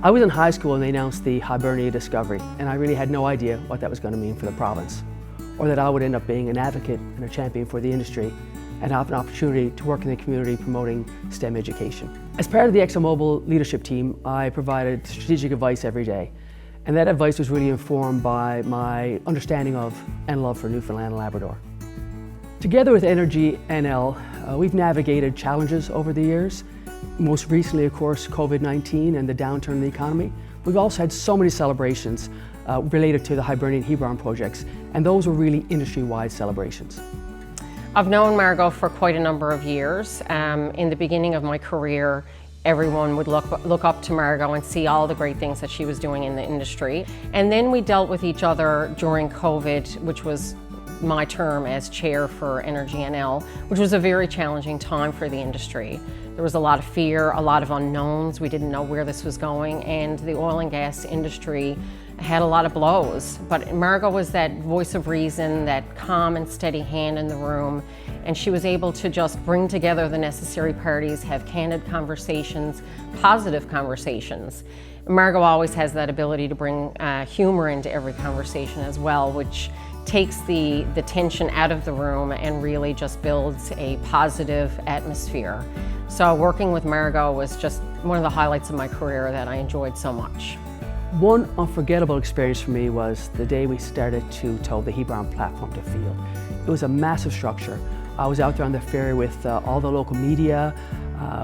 I was in high school and they announced the Hibernia discovery, and I really had no idea what that was going to mean for the province, or that I would end up being an advocate and a champion for the industry and have an opportunity to work in the community promoting STEM education. As part of the ExxonMobil leadership team, I provided strategic advice every day, and that advice was really informed by my understanding of and love for Newfoundland and Labrador. Together with Energy NL, we've navigated challenges over the years. Most recently, of course, COVID-19 and the downturn in the economy. We've also had so many celebrations related to the Hibernia and Hebron projects, and those were really industry-wide celebrations. I've known Margot for quite a number of years. In the beginning of my career, everyone would look up to Margot and see all the great things that she was doing in the industry. And then we dealt with each other during COVID, which was my term as chair for Energy NL, which was a very challenging time for the industry. There was a lot of fear, a lot of unknowns. We didn't know where this was going, and the oil and gas industry had a lot of blows. But Margot was that voice of reason, that calm and steady hand in the room, and she was able to just bring together the necessary parties, have candid conversations, positive conversations. Margot always has that ability to bring humor into every conversation as well, which takes the tension out of the room and really just builds a positive atmosphere. So working with Margot was just one of the highlights of my career that I enjoyed so much. One unforgettable experience for me was the day we started to tow the Hebron platform to field. It was a massive structure. I was out there on the ferry with all the local media,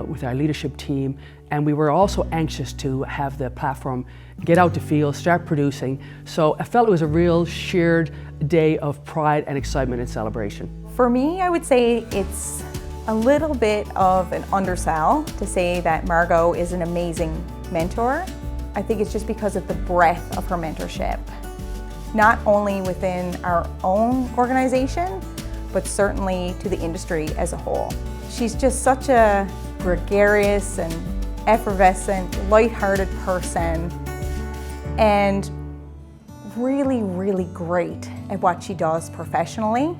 with our leadership team, and we were also anxious to have the platform get out to field, start producing. So I felt it was a real shared day of pride and excitement and celebration. For me, I would say it's a little bit of an undersell to say that Margot is an amazing mentor. I think it's just because of the breadth of her mentorship, not only within our own organization, but certainly to the industry as a whole. She's just such a gregarious and effervescent, lighthearted person, and really, really great at what she does professionally.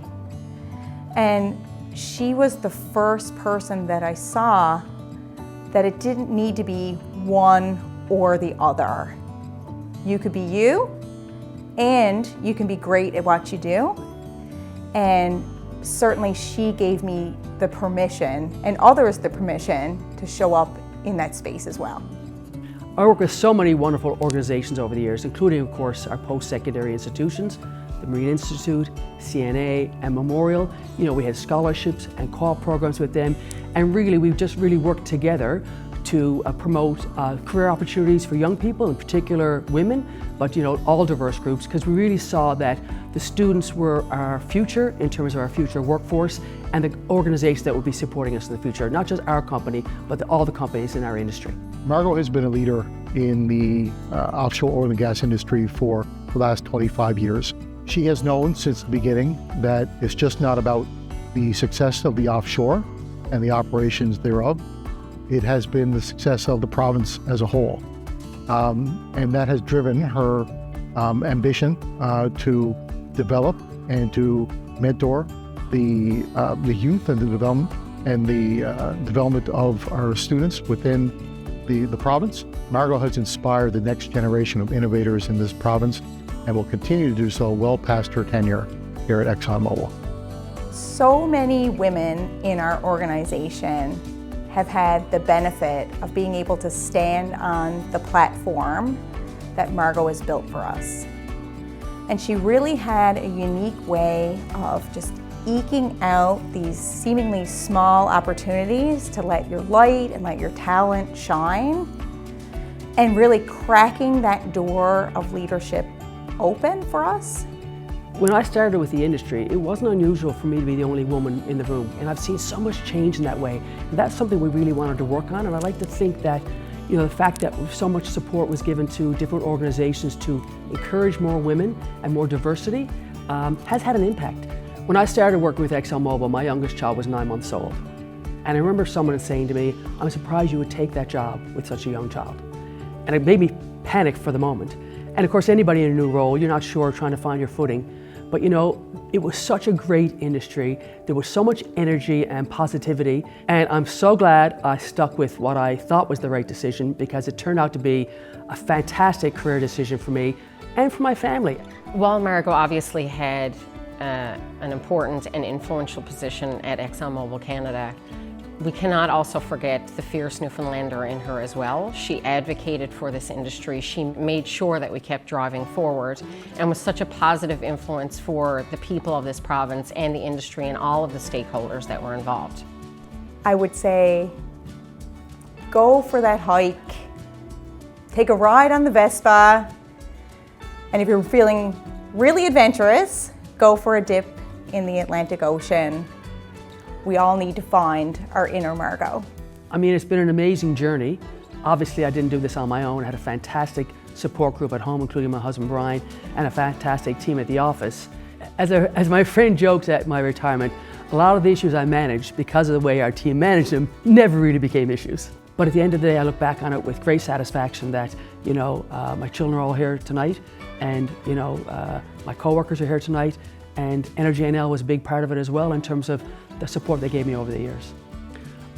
And she was the first person that I saw that it didn't need to be one or the other. You could be you, and you can be great at what you do. And certainly she gave me the permission, and others the permission, to show up in that space as well. I work with so many wonderful organizations over the years, including, of course, our post-secondary institutions, the Marine Institute, CNA, and Memorial. You know, we had scholarships and co-op programs with them, and really, we've just really worked together to promote career opportunities for young people, in particular women, but all diverse groups, because we really saw that the students were our future in terms of our future workforce and the organizations that would be supporting us in the future, not just our company, but all the companies in our industry. Margot has been a leader in the offshore oil and gas industry for the last 25 years. She has known since the beginning that it's just not about the success of the offshore and the operations thereof. It has been the success of the province as a whole. And that has driven her ambition to develop and to mentor the youth and the development of our students within the province. Margot has inspired the next generation of innovators in this province and will continue to do so well past her tenure here at ExxonMobil. So many women in our organization have had the benefit of being able to stand on the platform that Margot has built for us. And she really had a unique way of just eking out these seemingly small opportunities to let your light and let your talent shine, and really cracking that door of leadership open for us. When I started with the industry, it wasn't unusual for me to be the only woman in the room, and I've seen so much change in that way. And that's something we really wanted to work on, and I like to think that the fact that so much support was given to different organizations to encourage more women and more diversity has had an impact. When I started working with ExxonMobil, my youngest child was 9 months old. And I remember someone saying to me, "I'm surprised you would take that job with such a young child." And it made me panic for the moment. And of course, anybody in a new role, you're not sure, trying to find your footing. But you know, it was such a great industry. There was so much energy and positivity, and I'm so glad I stuck with what I thought was the right decision, because it turned out to be a fantastic career decision for me and for my family. While Margot obviously had an important and influential position at ExxonMobil Canada, we cannot also forget the fierce Newfoundlander in her as well. She advocated for this industry. She made sure that we kept driving forward and was such a positive influence for the people of this province and the industry and all of the stakeholders that were involved. I would say, go for that hike, take a ride on the Vespa, and if you're feeling really adventurous, go for a dip in the Atlantic Ocean. We all need to find our inner Margot. I mean, it's been an amazing journey. Obviously, I didn't do this on my own. I had a fantastic support group at home, including my husband Brian, and a fantastic team at the office. As my friend jokes at my retirement, a lot of the issues I managed, because of the way our team managed them, never really became issues. But at the end of the day, I look back on it with great satisfaction that, you know, my children are all here tonight, and, you know, my co-workers are here tonight, and Energy NL was a big part of it as well in terms of the support they gave me over the years.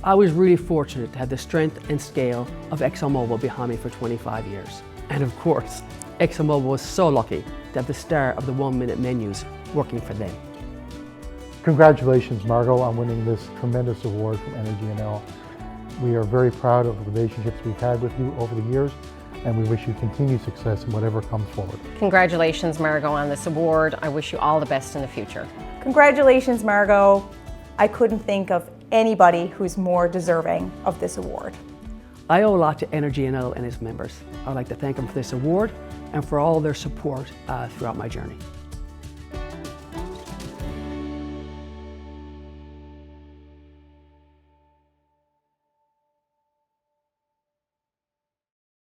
I was really fortunate to have the strength and scale of ExxonMobil behind me for 25 years. And of course, ExxonMobil was so lucky to have the star of the 1-minute menus working for them. Congratulations, Margot, on winning this tremendous award from Energy NL. We are very proud of the relationships we've had with you over the years, and we wish you continued success in whatever comes forward. Congratulations, Margot, on this award. I wish you all the best in the future. Congratulations, Margot. I couldn't think of anybody who's more deserving of this award. I owe a lot to Energy NL and its members. I'd like to thank them for this award and for all their support throughout my journey.